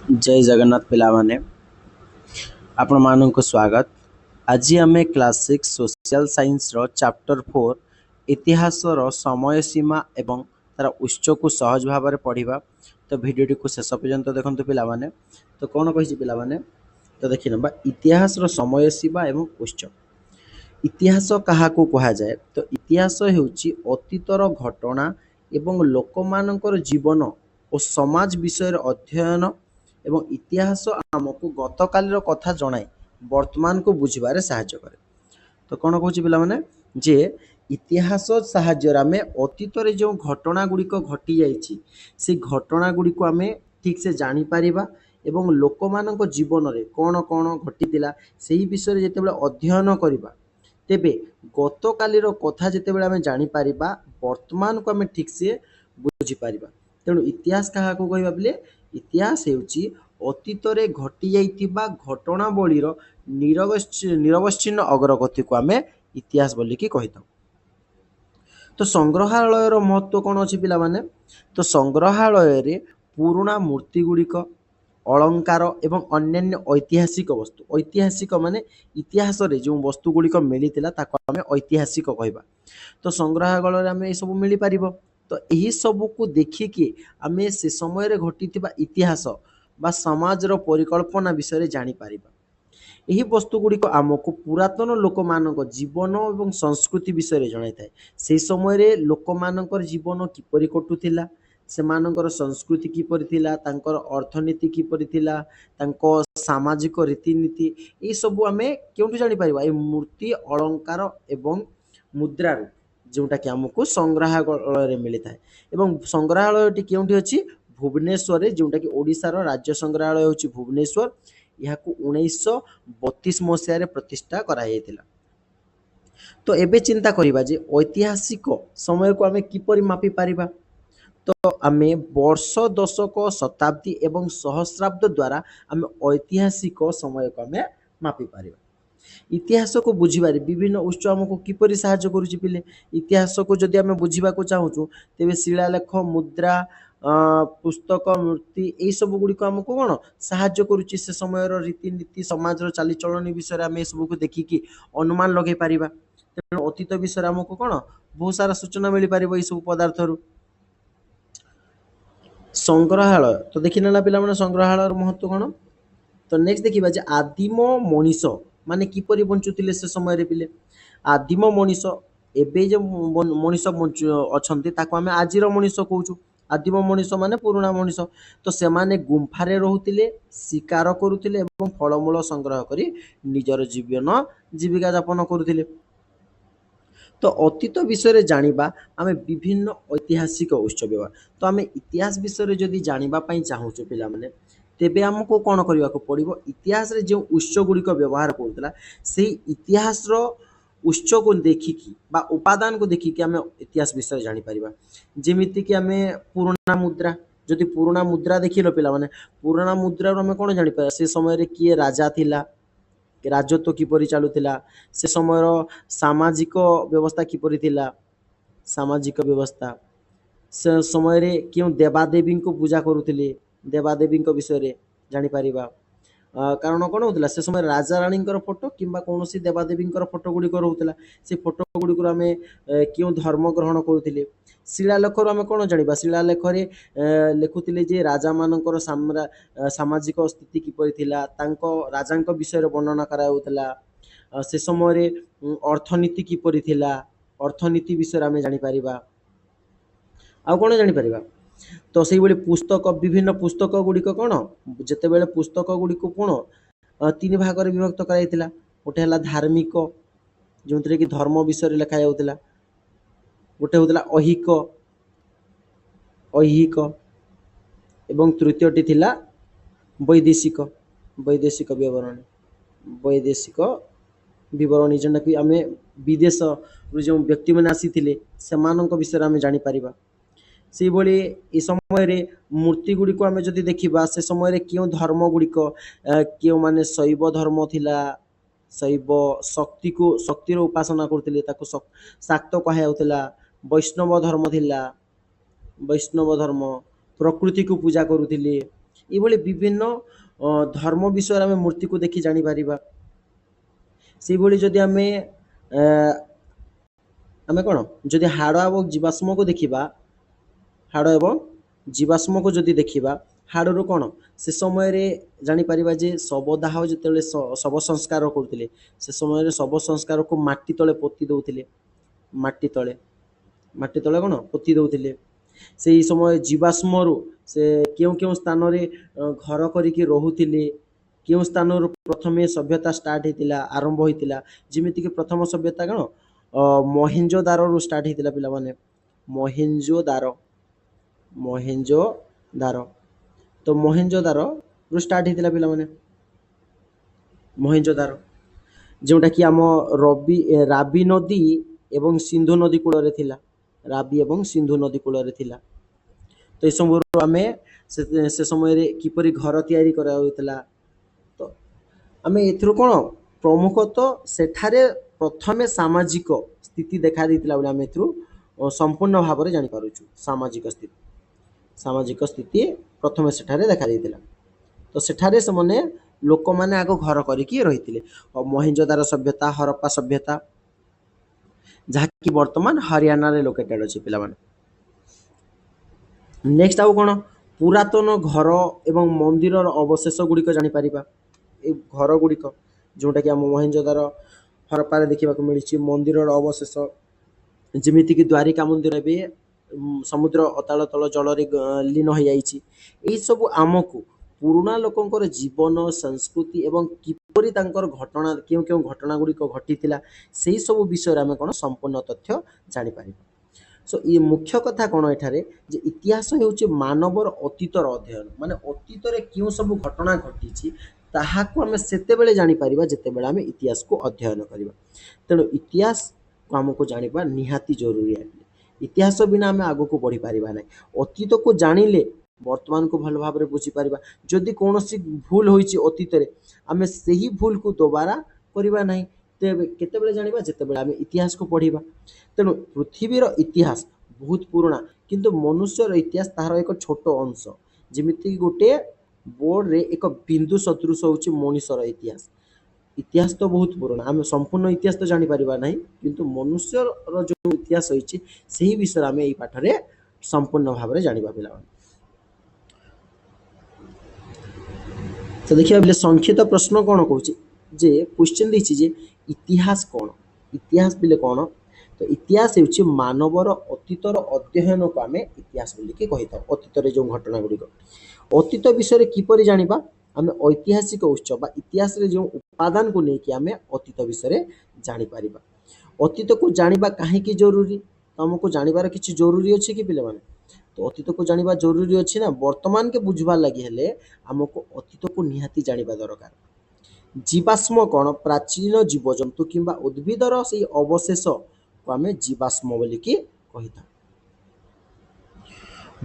जय जगन्नाथ पिलामाने आपण मानक स्वागत। आज आम क्लास 6 सोशल साइंस रो चैप्टर 4 इतिहास रो समय सीमा एवं तार उत्स को सहज भाव में पढ़ा। तो भिडियो को शेष पर्यंत देखते पिलामाने। तो कौन कही पिलामाने तो देखि नबा इतिहास रो समय सीमा एवं उत्स। इतिहास क्या कह जाए तो इतिहास होची अतीतर घटना एवं लोकमानकर जीवन और समाज विषय अध्ययन एवं इतिहास आमको गतकालीर कथा जनाए वर्तमान को बुझबार साहाय्य करे। तो कौन कहूँ पिलामाने जे इतिहास साहाय्य आम अतीत जो घटना गुड़िक घटी जाइए से घटना गुड़िक आम ठीक से जानीपर एवं लोक मान जीवन में कौन कौन घटी से विषय जिते अध्ययन करवा तेबे गत कालीर कथा जितेबाला आम जानीपर वर्तमान को आम ठीक से बुझीपर। तेणु इतिहास क्या कहवा बोले इतिहास होची अतीत घटी जाइथिबा घटनावलीर निरवच्छिन्न अग्रगति को आम इतिहास बोलिकी कहिथाउ। तो संग्रहालयर महत्व कौन अच्छी पिलामाने तो संग्रहालय रे पुराना मूर्ति गुड़िक अलंकार एवं अन्यान्य ऐतिहासिक वस्तु ऐतिहासिक माने इतिहास रे जो वस्तु गुड़िक मिलता आम ऐतिहासिक कहवा। तो संग्रहालय आम ये सब मिल पार। तो यही सब को देखिकी आम से समय घटी इतिहास बा समाज रो परिकल्पना विषय जानीपर। यही वस्तु गुड़िक आमको पुरातन लोक मान जीवन और संस्कृति विषय जन था से समय लोक मानकर जीवन किपरि कटुला सेमानकर संस्कृति किपरि थिला तांकर अर्थनीति किपरि थिला तांको सामाजिक रीतिनीति ये सब आम क्यों जानीपर ये मूर्ति अलंकार एवं मुद्रा जोटा कि आमको संग्रहालय मिलता है। एवं संग्रहालय क्योंठी अच्छी भुवनेश्वर जोटा कि ओडिशार राज्य संग्रहालय होची भुवनेश्वर। यह 1932 मसीह प्रतिष्ठा कराइला। तो एबे चिंता करिबा जे ऐतिहासिक समय को आमे किपरि मापी पारिबा। तो आमे वर्ष दशक शताब्दी एवं सहस्राब्द द्वारा आमे ऐतिहासिक समय को आमे मापी पारिबा। इतिहास को बुझिबारे विभिन्न उत्स आमको किपरि साहाय्य करूची पिले इतिहास को जदि आमे बुझिबा को चाहूचु तेबे शिलालेख मुद्रा पुस्तक मूर्ति यही सब गुड़िक आमको कौन साहाय्य करुच्ची से समय रीतिनीति समाज चालीचलन विषय आम सब को देखिकी अनुमान लगे पार। तेणु अतीत विषय आमको कौन बहुत सारा सूचना मिल पार ये सब पदार्थ। संग्रहालय तो देखी ना पिला संग्रहालय महत्व कौन। तो नेक्स्ट देखा जे आदिम मनीष माने किपरि बंचुतिले से समय पिले आदिम मनीष एबे जो मनीष अच्छा ताको आम आज मनीष कहूँ आदिम मनीष माने पुराना मनीष। तो से माने गुंफारे रोहुतिले शिकार करुतिले एवं फलमूल संग्रह करी निजर जीवन जीविका यापन करुतिले। तो अतीत विषय जानिबा आमे विभिन्न ऐतिहासिक उत्स व्यवहार। तो आमे इतिहास विषय जदि जानिबा पई चाहूछु पिला माने तेबे हमको कौन करने को पड़ो इतिहास रे जो उत्स गुड़िक व्यवहार करूला से इतिहास रो उत्स को देखिकी बा उपादान को देखिकी आम इतिहास विषय जानीपर। जमीती कि आम पुराना मुद्रा जदि पुराना मुद्रा देखिल पिला माने पुराना मुद्रा आम कौन जानीपर से समय किए राजा थिला राजत्व किपरि चलुला से समय सामाजिक व्यवस्था किपरि थिला सामाजिक व्यवस्था से समय क्यों देवादेवी को पूजा करुले देवादेवी विषय जानीपर। कारण कौन होता से समय राजा राणी फोटो कि कौन देवादेवी फोटो गुड़िक रोला से फोटो गुड़िक आम क्यों धर्म ग्रहण करुले। शिलालेखर आम कौन जाना शिलालेख लिखुले जे राजा मानकर सामाजिक स्थिति किपरि थिला राजा विषय वर्णना कराउला से समय अर्थनीति किपरि थिला अर्थनीति विषय आम जानीपर। आउ कौन जानीपर तो से पुस्तक विभिन्न पुस्तक गुड़िक कौन जिते बड़े पुस्तक गुड़िक कौन तीन भाग में विभक्त कराइला गोटे है धार्मिक जो थे कि धर्म विषय लिखा जाऊला गोटे होता ऐहिक ऐहिक एवं तृतीयटी थिला वैदेशिक वैदेशिक विवरणी वैदेशिक विवरणी जेनटा कि आम विदेश जो व्यक्ति मैंने आसी से विषय आम जानीपर। से भली ए समय मूर्ति गुड़िक आम जदि देखा से समय क्यों धर्म गुड़िक क्यों माने शैव धर्म थिला शैव शक्ति को शक्तिर उपासना करते शाक्त कहला वैष्णव धर्म थिला वैष्णव धर्म प्रकृति को पूजा करुले ଏଇଭଳି ବିଭିନ୍ନ ଧର୍ମ ବିଷୟରେ ଆମେ ମୂର୍ତ୍ତିକୁ ଦେଖି ଜାଣିପାରିବା। ସେଇଭଳି ଯଦି ଆମେ କ'ଣ ଯଦି ହାଡ଼ ଏବଂ ଜୀବାଶ୍ମକୁ ଦେଖିବା, ହାଡ଼ ଏବଂ ଜୀବାଶ୍ମକୁ ଯଦି ଦେଖିବା, ହାଡ଼ରୁ କ'ଣ ସେ ସମୟରେ ଜାଣିପାରିବା ଯେ ଶବଦାହ ଯେତେବେଳେ ଶବ ସଂସ୍କାର କରୁଥିଲେ, ସେ ସମୟରେ ଶବ ସଂସ୍କାରକୁ ମାଟି ତଳେ ପୋତି ଦେଉଥିଲେ। ମାଟି ତଳେ କ'ଣ ପୋତି ଦେଉଥିଲେ। ସେଇ ସମୟ ଜୀବାଶ୍ମରୁ ସେ କେଉଁ କେଉଁ ସ୍ଥାନରେ ଘର କରିକି ରହୁଥିଲେ, କେଉଁ ସ୍ଥାନରୁ ପ୍ରଥମେ ସଭ୍ୟତା ଷ୍ଟାର୍ଟ ହେଇଥିଲା, ଆରମ୍ଭ ହେଇଥିଲା। ଯେମିତିକି ପ୍ରଥମ ସଭ୍ୟତା କ'ଣ ମହେଞ୍ଜୋଦାରୋରୁ ଷ୍ଟାର୍ଟ ହେଇଥିଲା ପିଲାମାନେ। ମହେଞ୍ଜୋଦାରୋ ତ ମହେଞ୍ଜୋଦାରୋରୁ ଷ୍ଟାର୍ଟ ହେଇଥିଲା ପିଲାମାନେ। ମହେଞ୍ଜୋଦାରୋ ଯେଉଁଟାକି ଆମ ରାବି ନଦୀ ଏବଂ ସିନ୍ଧୁ ନଦୀ କୂଳରେ ଥିଲା। ରାବି ଏବଂ ସିନ୍ଧୁ ନଦୀ କୂଳରେ ଥିଲା। ତ ଏସବୁରୁ ଆମେ ସେ ସମୟରେ କିପରି ଘର ତିଆରି କରାଯାଉଥିଲା, ତ ଆମେ ଏଥିରୁ କ'ଣ ପ୍ରମୁଖତଃ ସେଠାରେ ପ୍ରଥମେ ସାମାଜିକ ସ୍ଥିତି ଦେଖା ଦେଇଥିଲା ବୋଲି ଆମେ ଏଥିରୁ ସମ୍ପୂର୍ଣ୍ଣ ଭାବରେ ଜାଣିପାରୁଛୁ। ସାମାଜିକ ସ୍ଥିତି ପ୍ରଥମେ ସେଠାରେ ଦେଖା ଦେଇଥିଲା। ତ ସେଠାରେ ସେମାନେ ଲୋକମାନେ ଆଗ ଘର କରିକି ରହିଥିଲେ। ମହେଞ୍ଜୋଦାରୋ ସଭ୍ୟତା, ହରପ୍ପା ସଭ୍ୟତା, ଯାହାକି ବର୍ତ୍ତମାନ ହରିୟାଣାରେ ଲୋକେଟେଡ୍ ଅଛି ପିଲାମାନେ। ନେକ୍ସଟ ଆଉ କ'ଣ ପୁରାତନ ଘର ଏବଂ ମନ୍ଦିରର ଅବଶେଷ ଗୁଡ଼ିକ ଜାଣିପାରିବା। ଏ ଘର ଗୁଡ଼ିକ ଯେଉଁଟାକି ଆମ ମହେଞ୍ଜୋଦାରୋ, ହରପ୍ପାରେ ଦେଖିବାକୁ ମିଳିଛି। ମନ୍ଦିରର ଅବଶେଷ ଯେମିତିକି ଦ୍ୱାରିକା ମନ୍ଦିର ଏବେ ସମୁଦ୍ର ଅତଳ ଜଳରେ ଲୀନ ହୋଇଯାଇଛି। ଏହିସବୁ ଆମକୁ ପୁରୁଣା ଲୋକଙ୍କର ଜୀବନ, ସଂସ୍କୃତି ଏବଂ କିପରି ତାଙ୍କର ଘଟଣା, କେଉଁ କେଉଁ ଘଟଣା ଗୁଡ଼ିକ ଘଟିଥିଲା, ସେହି ସବୁ ବିଷୟରେ ଆମେ କ'ଣ ସମ୍ପୂର୍ଣ୍ଣ ତଥ୍ୟ ଜାଣିପାରିବା। ସୋ ଏ ମୁଖ୍ୟ କଥା କ'ଣ ଏଠାରେ ଯେ ଇତିହାସ ହେଉଛି ମାନବର ଅତୀତର ଅଧ୍ୟୟନ। ମାନେ ଅତୀତରେ କେଉଁ ସବୁ ଘଟଣା ଘଟିଛି ତାହାକୁ ଆମେ ସେତେବେଳେ ଜାଣିପାରିବା ଯେତେବେଳେ ଆମେ ଇତିହାସକୁ ଅଧ୍ୟୟନ କରିବା। ତେଣୁ ଇତିହାସକୁ ଆମକୁ ଜାଣିବା ନିହାତି ଜରୁରୀ। ଇତିହାସ ବିନା ଆମେ ଆଗକୁ ବଢ଼ିପାରିବା ନାହିଁ। ଅତୀତକୁ ଜାଣିଲେ ବର୍ତ୍ତମାନକୁ ଭଲ ଭାବରେ ବୁଝିପାରିବା। ଯଦି କୌଣସି ଭୁଲ ହୋଇଛି ଅତୀତରେ, ଆମେ ସେହି ଭୁଲକୁ ଦୋବାରା କରିବା ନାହିଁ। ତେବେ କେତେବେଳେ ଜାଣିବା? ଯେତେବେଳେ ଆମେ ଇତିହାସକୁ ପଢ଼ିବା। ତେଣୁ ପୃଥିବୀର ଇତିହାସ ବହୁତ ପୁରୁଣା, କିନ୍ତୁ ମନୁଷ୍ୟର ଇତିହାସ ତାହାର ଏକ ଛୋଟ ଅଂଶ। ଯେମିତିକି ଗୋଟିଏ ବୋର୍ଡ଼ରେ ଏକ ବିନ୍ଦୁ ସଦୃଶ ହେଉଛି ମଣିଷର ଇତିହାସ। ଇତିହାସ ତ ବହୁତ ପୁରୁଣା, ଆମେ ସମ୍ପୂର୍ଣ୍ଣ ଇତିହାସ ତ ଜାଣିପାରିବା ନାହିଁ, କିନ୍ତୁ ମନୁଷ୍ୟର ଯେଉଁ ଇତିହାସ ରହିଛି ସେହି ବିଷୟରେ ଆମେ ଏହି ପାଠରେ ସମ୍ପୂର୍ଣ୍ଣ ଭାବରେ ଜାଣିବା ପିଲାମାନେ। ତ ଦେଖିବା ବେଲେ ସଂକ୍ଷିପ୍ତ ପ୍ରଶ୍ନ କ'ଣ କହୁଛି ଯେ କ୍ୱେଶ୍ଚିନ୍ ଦେଇଛି ଯେ ଇତିହାସ କ'ଣ? ଇତିହାସ ବେଲେ କ'ଣ? ତ ଇତିହାସ ହେଉଛି ମାନବର ଅତୀତର ଅଧ୍ୟୟନକୁ ଆମେ ଇତିହାସ ବୋଲିକି କହିଥାଉ। ଅତୀତରେ ଯେଉଁ ଘଟଣା ଗୁଡ଼ିକ, ଅତୀତ ବିଷୟରେ କିପରି ଜାଣିବା? ଆମେ ଐତିହାସିକ ଉତ୍ସ ବା ଇତିହାସରେ ଯେଉଁ ଉପାଦାନକୁ ନେଇକି ଆମେ ଅତୀତ ବିଷୟରେ ଜାଣିପାରିବା। ଅତୀତକୁ ଜାଣିବା କାହିଁକି ଜରୁରୀ? ତମକୁ ଜାଣିବାର କିଛି ଜରୁରୀ ଅଛି କି ପିଲାମାନେ? ତ ଅତୀତକୁ ଜାଣିବା ଜରୁରୀ ଅଛି ନା। ବର୍ତ୍ତମାନକେ ବୁଝିବାର ଲାଗି ହେଲେ ଆମକୁ ଅତୀତକୁ ନିହାତି ଜାଣିବା ଦରକାର। ଜୀବାଶ୍ମ କ'ଣ? ପ୍ରାଚୀନ ଜୀବଜନ୍ତୁ କିମ୍ବା ଉଦ୍ଭିଦର ସେଇ ଅବଶେଷକୁ ଆମେ ଜୀବାଶ୍ମ ବୋଲିକି କହିଥାଉ।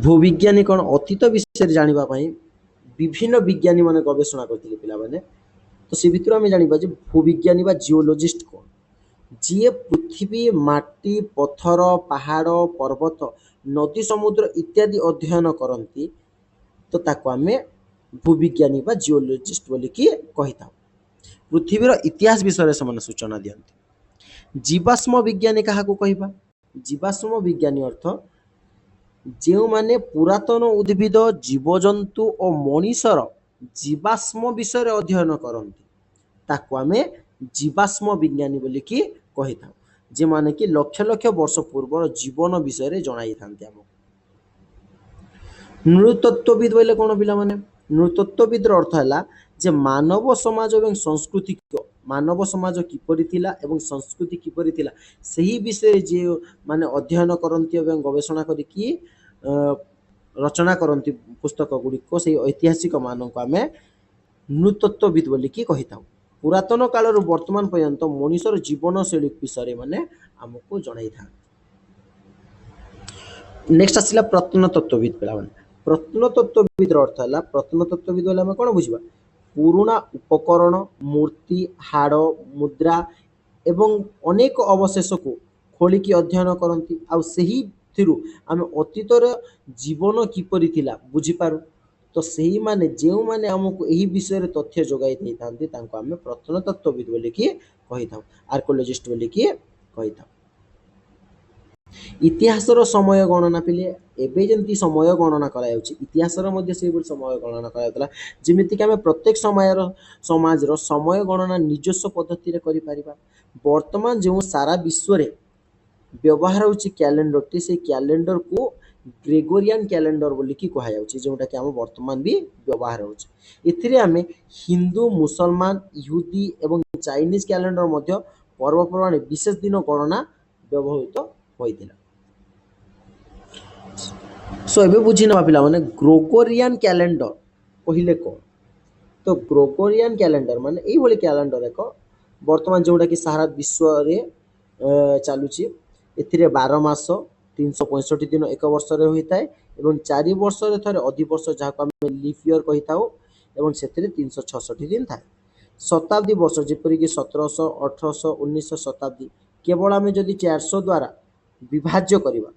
ଭୂବିଜ୍ଞାନୀ କ'ଣ? ଅତୀତ ବିଷୟରେ ଜାଣିବା ପାଇଁ ବିଭିନ୍ନ ବିଜ୍ଞାନୀ ମାନେ ଗବେଷଣା କରିଥିଲେ ପିଲାମାନେ। ତ ସେ ଭିତରୁ ଆମେ ଜାଣିବା ଯେ ଭୂବିଜ୍ଞାନୀ ବା ଜିଓଲୋଜିଷ୍ଟ କ'ଣ? ଯିଏ ପୃଥିବୀ, ମାଟି, ପଥର, ପାହାଡ଼, ପର୍ବତ, ନଦୀ, ସମୁଦ୍ର ଇତ୍ୟାଦି ଅଧ୍ୟୟନ କରନ୍ତି, ତ ତାକୁ ଆମେ ଭୂବିଜ୍ଞାନୀ ବା ଜିଓଲୋଜିଷ୍ଟ ବୋଲିକି କହିଥାଉ। ପୃଥିବୀର ଇତିହାସ ବିଷୟରେ ସେମାନେ ସୂଚନା ଦିଅନ୍ତି। ଜୀବାଶ୍ମ ବିଜ୍ଞାନୀ କାହାକୁ କହିବା? ଜୀବାଶ୍ମ ବିଜ୍ଞାନୀ ଅର୍ଥ ଯେଉଁମାନେ ପୁରାତନ ଉଦ୍ଭିଦ, ଜୀବଜନ୍ତୁ ଓ ମଣିଷର ଜୀବାଶ୍ମ ବିଷୟରେ ଅଧ୍ୟୟନ କରନ୍ତି, ତାକୁ ଆମେ ଜୀବାଶ୍ମ ବିଜ୍ଞାନୀ ବୋଲିକି କହିଥାଉ। ଯେଉଁମାନେ କି ଲକ୍ଷ ଲକ୍ଷ ବର୍ଷ ପୂର୍ବର ଜୀବନ ବିଷୟରେ ଜଣାଇଥାନ୍ତି ଆମକୁ। ନୃତତ୍ତ୍ୱବିଦ ବୋଇଲେ କ'ଣ ପିଲାମାନେ? ନୃତତ୍ତ୍ୱବିଦର ଅର୍ଥ ହେଲା ଯେ ମାନବ ସମାଜ ଏବଂ ସଂସ୍କୃତି, ମାନବ ସମାଜ କିପରି ଥିଲା ଏବଂ ସଂସ୍କୃତି କିପରି ଥିଲା, ସେହି ବିଷୟରେ ଯିଏ ମାନେ ଅଧ୍ୟୟନ କରନ୍ତି ଏବଂ ଗବେଷଣା କରିକି ରଚନା କରନ୍ତି ପୁସ୍ତକ ଗୁଡ଼ିକ, ସେହି ଐତିହାସିକ ମାନଙ୍କୁ ଆମେ ନୃତତ୍ତ୍ୱବିଦ ବୋଲିକି କହିଥାଉ। ପୁରାତନ କାଳରୁ ବର୍ତ୍ତମାନ ପର୍ଯ୍ୟନ୍ତ ମଣିଷର ଜୀବନଶୈଳୀ ବିଷୟରେ ମାନେ ଆମକୁ ଜଣାଇଥାନ୍ତି। ନେକ୍ସଟ ଆସିଲା ପ୍ରତ୍ନତତ୍ତ୍ୱବିଦ ପିଲାମାନେ। ପ୍ରତ୍ନତତ୍ତ୍ୱବିଦର ଅର୍ଥ ହେଲା, ପ୍ରତ୍ନତତ୍ତ୍ୱବିଦ ବୋଲେ ଆମେ କ'ଣ ବୁଝିବା? ପୁରୁଣା ଉପକରଣ, ମୂର୍ତ୍ତି, ହାଡ଼, ମୁଦ୍ରା ଏବଂ ଅନେକ ଅବଶେଷକୁ ଖୋଳିକି ଅଧ୍ୟୟନ କରନ୍ତି। ଆଉ ସେହିଥିରୁ ଆମେ ଅତୀତର ଜୀବନ କିପରି ଥିଲା ବୁଝିପାରୁ। तो सेही माने जेउ माने हमको एही विषय रे तथ्य जोगाई देइथांती तांको आमे प्रत्नतत्त्वविद बोली कि कहिथाउ, आर्कोलॉजिस्ट बोली कि कहिथाउ। इतिहासर समय गणना पिले एबे जेमती समय गणना करायाउची इतिहासर मध्ये सेही समय गणना करायाउतला, जेमिति कि आमे प्रत्येक समयर समाजर समय गणना निजस्व पद्धति रे करि परिबा। वर्तमान जो सारा विश्व रे व्यवहार होची कैलेंडर टी, से कैलेंडर को ग्रेगोरियन कैलेंडर बोली कि कहा जाउची, जोटा कि हम वर्तमान भी व्यवहार होची। एथिरे आमे हिंदू, मुसलमान, यहूदी एवं चाइनीज कैलेंडर मध्य पर्वपर्वाणी विशेष दिन गणना व्यवहृत होइतिला। सो एबे बुझी नबा पिला माने ग्रेगोरियन कैलेंडर कहिले कोन। तो ग्रेगोरियन कैलेंडर माने एई भली कैलेंडर एक वर्तमान जोटा कि सारा विश्व रे चालुची। एथिरे 12 मास 365 दिन एक वर्ष रे होइताय एवं 4 वर्ष रे थरे अधिवर्ष जाको हम लीप ईयर कहिताउ एवं सेथिरे 366 दिन थाए। शताब्दी वर्ष जेपरि कि 1700 1800 1900 शताब्दी केवल आमे जदि 400 द्वारा विभाज्य करिबा,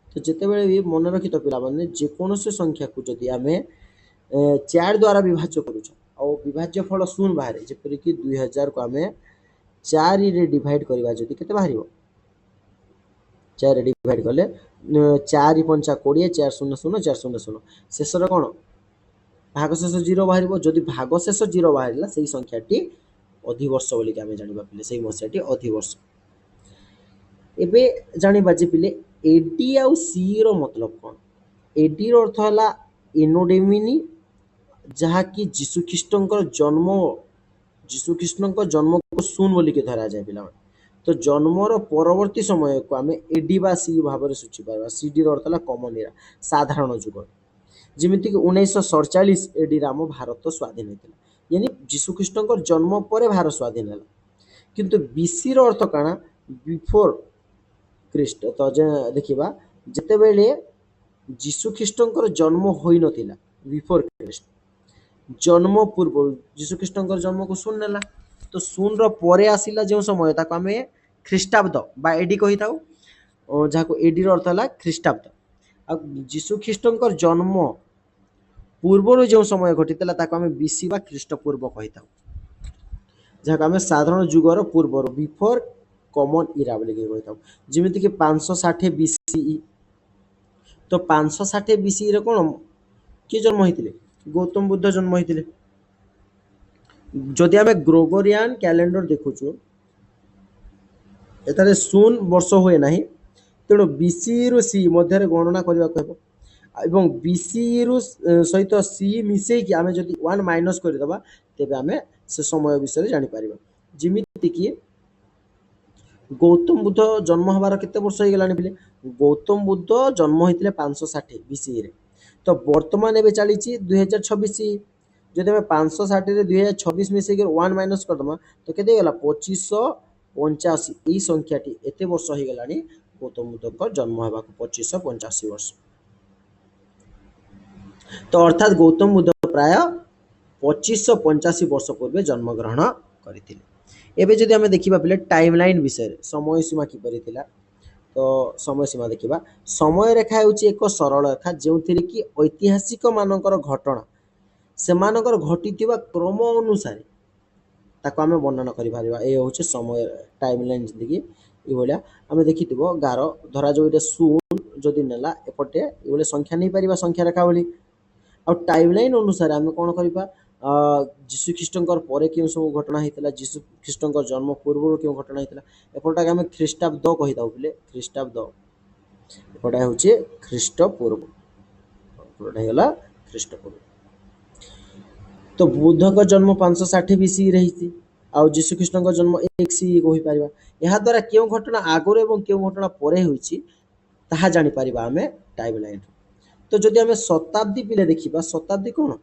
तो जेतेबेले भी मन रखितो पिला माने जेकोनोसे संख्या को जदि आमे 4 द्वारा विभाज्य करूछ और विभाज्य फल शून्य बाहर, जेपरि कि 2000 को आमे 4 रे डिवाइड करबा जदि केते बाहरिबो, 4 रे डिवाइड कले 4 पंचा 20 4 0 0 4 0 0 शेषर कोन भागशेष 0 बाहरिबो। जदि भागशेष 0 बाहरिला सेही संख्याटी अधिवर्ष बोली कि आमे जानिबा पिले सेही मसियाटी अधिवर्ष। एबे जानिबा जे पिले एडी आउ सी रो मतलब कोन। एडी रो अर्थ हला एनोडेमिनी, जहा कि जीशु ख्रीष्टंकर जन्म, जीशु ख्रीष्टंकर जन्म को शून बोली के धरा जाय पिला। तो जन्मर परवर्ती समय को आमे एडी बा सी भाव रे सूची पारबा। सीडी रो अर्थ हला कॉमन एरा, साधारण जुग। जेमिति कि 1947 एडी राम भारत स्वाधीन हेतिला, यानी जीशु ख्रीष्टंकर जन्म परे भारत स्वाधीन हला। किंतु बीसी रो अर्थ काना बिफोर ख्रीष्ट। तो जे देखिबा जेतेबेले जीशु ख्रीष्टंकर जन्म होई नथिला बिफोर ख्रीष्ट, जन्म पूर्व जीशु ख्रीष्टंकर जन्म को शून्य नेला। तो शून्य रो परे आसिला जो समय ताको आमे ख्रीष्टाब्द बा एडी कहिताउ, जाको एडी रो अर्थ हला ख्रीष्टाब्द। आ जीशु ख्रीष्टंकर जन्म पूर्व जो समय घटितला ताको आमे बीसी बा ख्रीष्टपूर्व कहिताउ, जाको आमे साधारण जुगर पूर्व बिफोर कॉमन इरा बोली के कहिताउ। जेमिति कि 560 बीसीई, तो 560 बीसी रे कोन के जन्म होइतिले, गौतम बुद्ध जन्म होइतिले। जदि आमे ग्रेगोरियन कैलेंडर देखुछु एतारे शून्य वर्ष हुए नाही, तेणु बीसी रु सी मध्य रे गणना करबा को हेबो। एवं बीसी रु सहित सी मिसै कि आमे जदि 1 माइनस कर दबा तेबे आमे से समय विषय जानि परिबा। जिमिति कि गौतम बुद्ध जन्म हबार केते वर्ष हो गेलानी बिले, गौतम बुद्ध जन्म होइतिले 560 बीसी रे। तो वर्तमान एबे चलीची 2026। जदि हमें 560 रे 2026 मिसै के 1 माइनस कर दमा तो केते गेला 2585। एई संख्याटी एते वर्ष हो गेलानी गौतम बुद्धकर जन्म हेबा को 2585 वर्ष। तो अर्थात गौतम बुद्ध प्राय 2585 वर्ष पूर्व जन्म ग्रहण करथिले। एबे जदि हमें देखिबा पिले टाइमलाइन विषय समय सीमा कि परिथिला, तो समय सीमा देखिबा। समय रेखा हेउची एक सरल रेखा जेउथिरे कि ऐतिहासिक मानकर घटना सेमानकर घटिथिबा क्रम अनुसार ताको आमे वर्णन करि परिबा। ए होचे समय टाइमलाइन जिंदगी। ए भलिया आमे देखिथिबो गार धरा जो इटे शून्य जदि नेला एपटे ए भले संख्या नै परिबा, संख्या रेखा बोली। और टाइमलाइन अनुसार आमे कोन करिबा, जीशु ख्रीष्टंकर परे केउ सब घटना हेतिला, जीशु ख्रीष्टंकर जन्म पूर्व केउ घटना हेतिला, एपटा आमे ख्रीष्टाब्द कहि दाउ बिले। ख्रीष्टाब्द एपटा होचे ख्रीष्टपूर्व, एपटा हेला ख्रीष्टपूर्व। तो बुद्ध का जन्म 560 बीसी रही, आउ जीशु ख्रीष्टंकर जन्म 1 सी कहि परिबा। एहा द्वारा केउ घटना आगरे एवं केउ घटना परे होइछि ताहा जानि परिबा आमे टाइमलाइन। तो जदि आमे शताब्दी पिले देखिबा, शताब्दी कोन,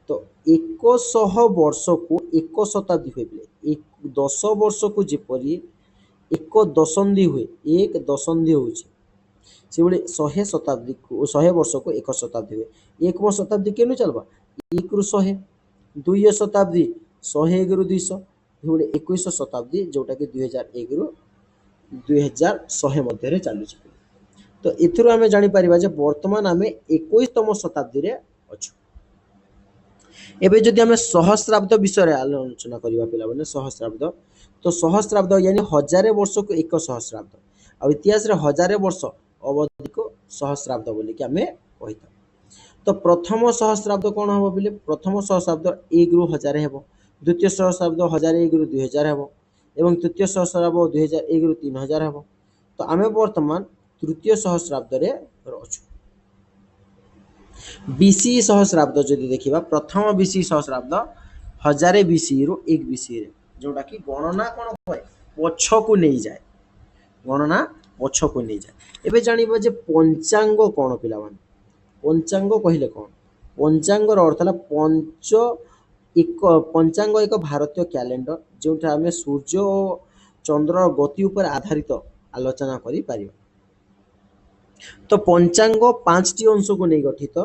तो 100 वर्ष को 1 शताब्दी हुए पिले। 10 वर्ष को जेपरि 1 दशंधि हुए, 1 दशंधि होउछि से बळे 100 शताब्दी को 100 वर्ष को 1 शताब्दी हुए। 1 शताब्दी केनु चलबा 1 रु 100, 2 शताब्दी 101 रु 200, बळे 21 शताब्दी जोटा कि 2001 रु 2100 मध्य रे चालुछि। तो एथिरो आमे जानि परिबा जे वर्तमान आमे 21तम शताब्दी रे अछु। एबे जदि आमे सहस्राब्द विषय आलोचना करबा पिला माने सहस्राब्द तो सहस्राब्द यानी हजार वर्ष को एक सहस्राब्द आ इतिहास रे हजार वर्ष अवधि को सहस्राब्द बोली कि आमे कहिता। तो प्रथम सहस्राब्द कौन हम बोले प्रथम सहस्राब्द 1 रु 1000 हेबो द्वितीय सहस्राब्द 1001 रु 2000 हेबो एवं तृतीय सहस्राब्द 2001 रु 3000 हेबो। तो आमे वर्तमान तृतीय सहस्राब्द रे रहछु। बीसी सहस्राब्द जदि देखिबा प्रथम बीसी सहस्राब्द 1000 बीसी रु 1 बीसी रे जोटा कि गणना कोन होय पछकु नै जाय गणना पछकु नै जाय। एबे जानिबा जे पंचांग कोन पिला मान पंचांग कहिले कोन पंचांग रो अर्थ हला पंचांग एक भारतीय कैलेंडर जोटा हमें सूर्य और चंद्र गति ऊपर आधारित आलोचना करि पारिबा। तो पंचांग 5टी अंश को नै गठित।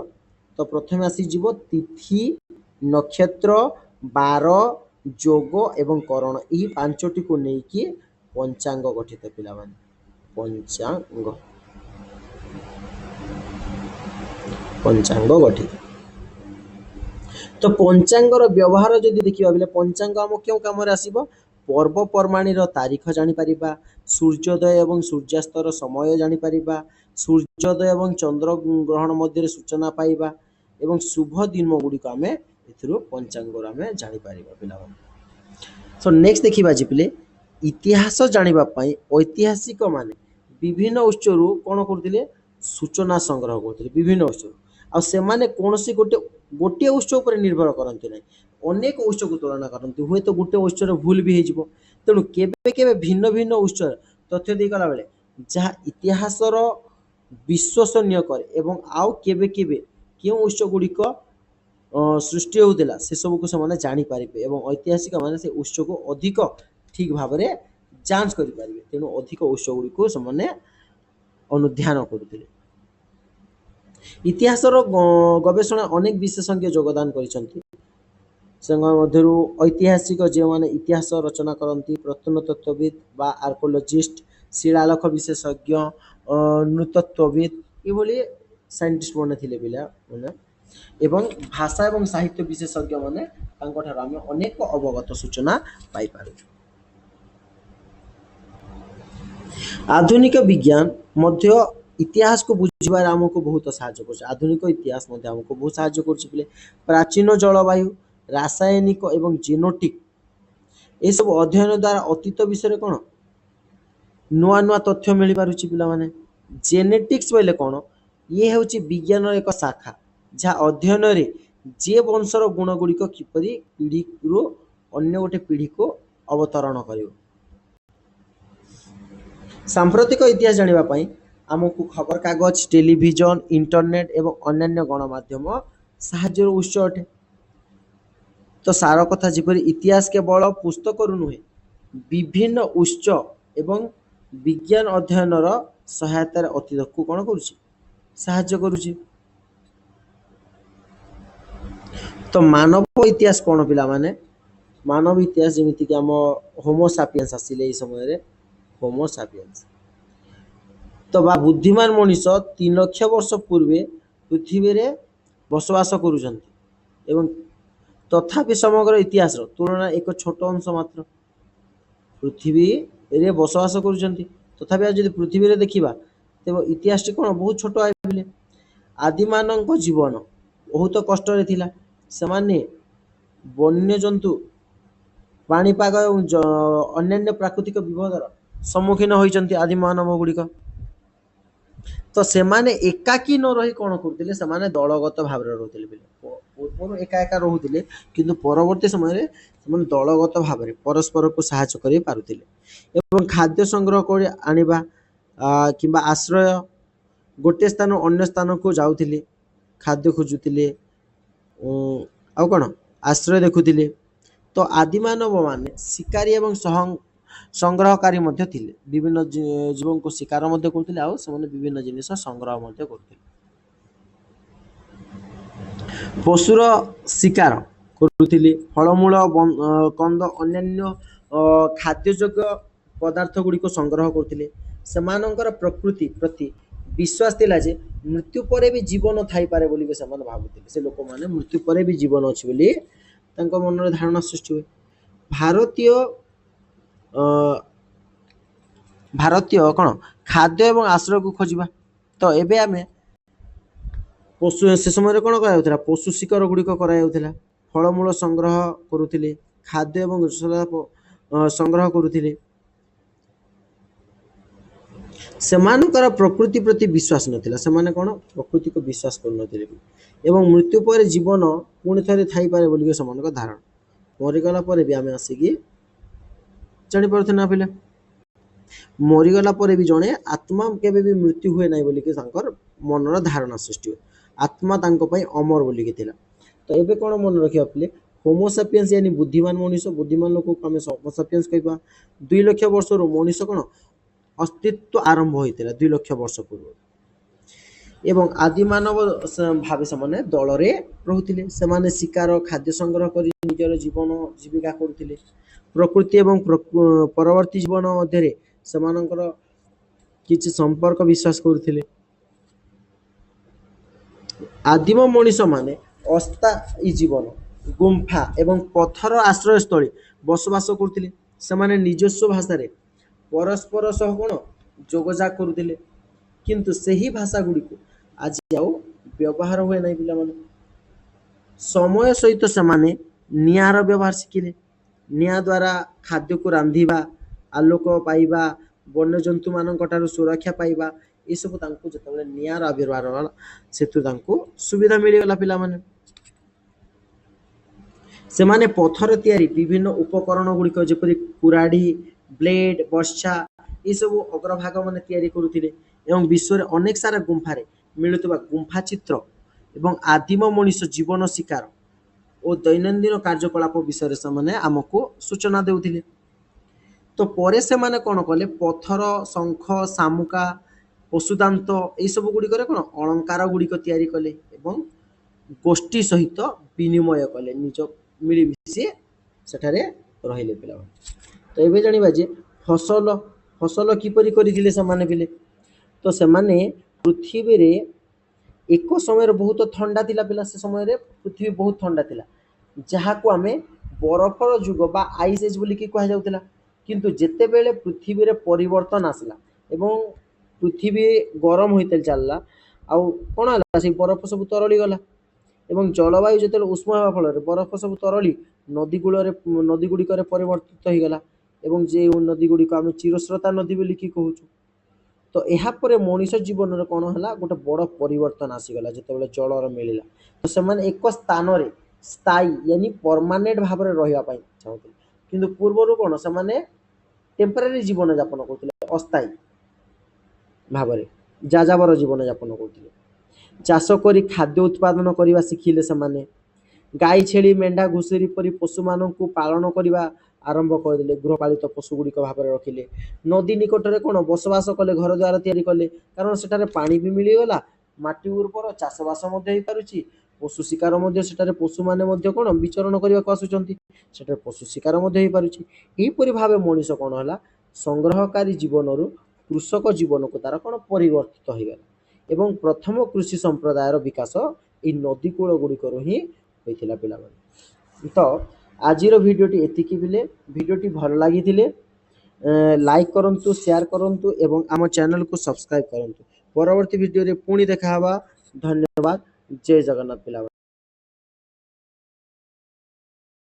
तो प्रथमे आसी जीवो तिथि नक्षत्र बार जोग एवं करण यही 5टी को नै कि पंचांग गठित पिला मान पंचांग पंचांग गठित। तो पंचांगर व्यवहार जदि देखिबा बेले पंचांग हम क्यों काम रे आसीबो पर्वपर्वाणी रो तारीख जानि परिबा सूर्योदय एवं सूर्यास्तर समय जानि परिबा सूर्योदय एवं चंद्र ग्रहण मध्य सूचना पाइबा एवं शुभ दिन गुडी को हमें एथिरो पंचांग हमें जानि परिबा पिला। सो नेक्स्ट देखिबा जे पिले इतिहास जानिबा पई ऐतिहासिक माने विभिन्न उत्सरु कोन करथिले सूचना संग्रह करथिले विभिन्न उत्सरु आ से माने कोनोसी गोटे उत्स उपर निर्भर करती ना अनेक उत्स को तुलना करती हुए तो गोटे उत्स भूल भी हो तेणु केबे केबे भिन्न भिन्न उत्स तथ्य दी गला बेले जहाँ इतिहास विश्वसनीय करे एवं आउ केबे केबे क्यों उत्स गुड़िक सृष्टि होता से सब को से जानी पारे एवं ऐतिहासिक माने से उत्स को अधिक ठीक भाव में जांच करें तेणु अधिक उत्स गुड़िक से अनुध्यान करुले। इतिहास गवेषणा अनेक विशेषज्ञ योगदान करिसंती ऐतिहासिक जो माने इतिहास रचना करती प्रत्नतत्वविद बा आर्कोलॉजिस्ट शिलालेख विशेषज्ञ नृतत्वविद ये साइंटिस्ट माने थिले पिला माने एवं भाषा एवं साहित्य विशेषज्ञ माने तांको ठार हम अनेक अवगत सूचना पाई पारु। आधुनिक विज्ञान मध्य इतिहास को बुझिबार हमको बहुत साहाय्य कर आधुनिक इतिहास मध्य हमको बहुत साहाय्य कर प्राचीन जलवायु रासायनिक एवं जेनेटिक ये सब अध्ययन द्वारा अतीत विषय कौन नुआ नुआ तथ्य मिल पारुछि पिला माने। जेनेटिक्स बोले कौन ये हूँ विज्ञान एक शाखा जहाँ अध्ययन रे जे वंशर गुण गुड़िक किपरि पीढ़ी रु अन्य गोटे पीढ़ी को अवतरण करिवो। सांप्रतिक इतिहास जानिबा पई आमको खबर कागज टेलीविजन इंटरनेट एवं अन्य गणमाध्यम साहाय्य उत्स अटे। तो सार कथा जिपरि इतिहास केवल पुस्तक नुहे विभिन्न उत्स एवं विज्ञान अध्ययन सहायतार अतीत को कौन करुछि साहाय्य करुछि। तो मानव इतिहास कौन पिला माने मानव इतिहास जेमिति कि आम होमो सापियंस आसिले समय रे होमो सापियंस तो बा बुद्धिमान मनीष 3 लाख वर्ष पूर्वे पृथ्वी रे बसवास करुछंती एवं तथापि समग्र इतिहास तुलना एक छोट अंश मात्र पृथ्वी रे बसवास करुछंती तथापि आज पृथ्वी रे देखिबा तेब इतिहास कौन बहुत छोट आइले। आदिमानव जीवन बहुत कष्ट रे थिला सेमाने वन्य जंतु पाणीपाग और अन्य प्राकृतिक विपदर सम्मुखीन होइचंती आदिमानव गुड़िक। तो सेमाने एकाकी न रही कौन करते सेमाने दलगत भाव रोते पूर्व एका एका रोते किंतु परवर्ती समय दलगत भाव परस्पर को साहाय्य कर पारुथिले एवं खाद्य संग्रह कर आनिबा किंबा आश्रय गोटे स्थान अन्य स्थान को जाउथिले खाद्य खोजुथिले आ कौन आश्रय देखुथिले। तो आदिमानव माने शिकारी एवं संग्रहकारी मध्य थिले विभिन्न जीवों को शिकार मध्य करथिले आ सेमाने विभिन्न जिनिस संग्रह मध्य करथिले। पशुर शिकार करुथिले फलमूल कंद अन्य खाद्ययोग्य पदार्थ गुड़ी को संग्रह करथिले सेमानंकर प्रकृति प्रति विश्वास थिला जे मृत्यु परे भी जीवन थाई पारे बोली के समान भाबुथिले से लोक माने मृत्यु परे भी जीवन अछि बोली तांको मनर धारणा सृष्टि हुए भारतीय भारतीय कौन खाद्य एवं आश्रय को खोजा तो एबे आमे पशु से समय कौन करा पशु शिकार गुड़िक करा फलमूल संग्रह करुथिले खाद्य एवं संग्रह करुथिले सेमानकर प्रकृति प्रति विश्वास नथिला सेमाने कौन प्रकृति को विश्वास करुनथिले एवं मृत्यु पर जीवन पुणी थे थाई पारे बोली सेमान धारणा मरीगला पर भी आम आसिकी जानी पारुथे ना पिले मरीगला पर भी जड़े आत्मा केबे भी मृत्यु हुए ना बोली मनर धारणा सृष्टि हुए आत्मा तांको पई अमर बोली थिला तो एबे कौन मन रखिया पिले होमोसापियंस यानी बुद्धिमान मनुष्य बुद्धिमान लोक को आम होमोसापियंस कहबा 2 लाख वर्ष रो मनुष्य कौन अस्तित्व आरंभ होता 2 लाख वर्ष पूर्व एवं आदि मानव भावे से दल रोते से शिकार खाद्य संग्रह कर निजर जीवन जीविका करुले प्रकृति एवं परवर्ती जीवन मध्य से किसी संपर्क विश्वास करुले आदिम मनीष माने अस्थायी जीवन गुंफा एवं पत्थर आश्रयस्थली बसवास करुले से निजस्व भाषा परस्पर सह कौन जोगजाग करुले किंतु सही भाषा गुड़ी को आज आउ व्यवहार हुए ना पिला माने समय सहित से माने निआर व्यवहार शिखिले निआ द्वारा खाद्य को रांधिबा आलोक पाइबा वन्य जंतु मान सुरक्षा पाइबा ये सब जो निआर आविर्भाव से सुविधा मिलगला पिला माने से माने पत्थर तैयारी विभिन्न उपकरण गुड़िक जपरी कुराड़ी ब्लेड वर्षा ये सब अग्रभाग मान तैयारी करुथिले एवं विश्व में अनेक सारा गुंफारे मिलुवा गुंफा चित्र एवं आदिम मनीष जीवन शिकार और दैनंदिन कार्यकलाप विषय से आमको सूचना देउथिले तो परे से माने कौन कले पत्थर शंख शामुका पशुदांत ये सब गुड़िक कौन अलंकार गुड़िक तैयारी कले एवं गोष्ठी सहित विनिमय कले निज मिलमिशि सेठारे रहिले पिला तो ये जानिबा जे फसल फसल किपरि करिथिले समाने पिले तो सेमाने पृथ्वी रे एक समय बहुत ठंडा थिला पिला से समय रे पृथ्वी बहुत ठंडा थिला जहाँ को आमे बरफर जुग बा आइस एज बोली कि कहा जाउथिला किंतु जेते बेले पृथ्वी रे परिवर्तन आसला एवं पृथ्वी गरम होइते चलला आउ कोन हला से बरफ सब तरली गला एवं जलवायु जेते उष्म होवा फल बरफ सब तरली नदी गुड़ी परिवर्तित हो गला एवं जे नदी गुड़ी को आम चिरस्रोता नदी बोली कि कहूँ तो यहाँ पर मनीष जीवन में कौन है गोटे बड़ परिवर्तन आसीगला जिते जलर मिलला तो से एक स्थान में स्थायी यानी परमानेंट भाव में रही चाहते किंतु पूर्वर कौन से टेम्परारी जीवन यापन करते अस्थायी भाव में जाजाबर जीवन यापन करते चाष कर खाद्य उत्पादन करने शिखिले से गाई छेली मेंढा घुषुरी परी पशु मान पालन करने आरंभ करदे गृहपालित पशु गुड़िक भाव में रखिले नदी निकटने कौन बसवास कले घर द्वार तैयारी कले कारण सेठारे पानी भी मिलगला माटी उर्वर चाषबास पारुची पशु शिकार सेठारे पशु मैंने कौन विचरण करने को आसुचंती सेठारे पशु शिकार यहीपरि भाव मनीष कौन है संग्रहकारी जीवन रु कृषक जीवन को तार कौन परिवर्तित हो गला एवं प्रथम कृषि संप्रदायर विकास ये नदी कूल गुड़िक ही होता पिला तो आजिर भिडियोटी एतिकी बिले भिडियोटी भल लगी लाइक करंतु शेयर करंतु एवं आम चैनल को सब्सक्राइब करंतु परवर्ती भिडियो रे पुणी देखा हवा धन्यवाद जय जगन्नाथ पिला।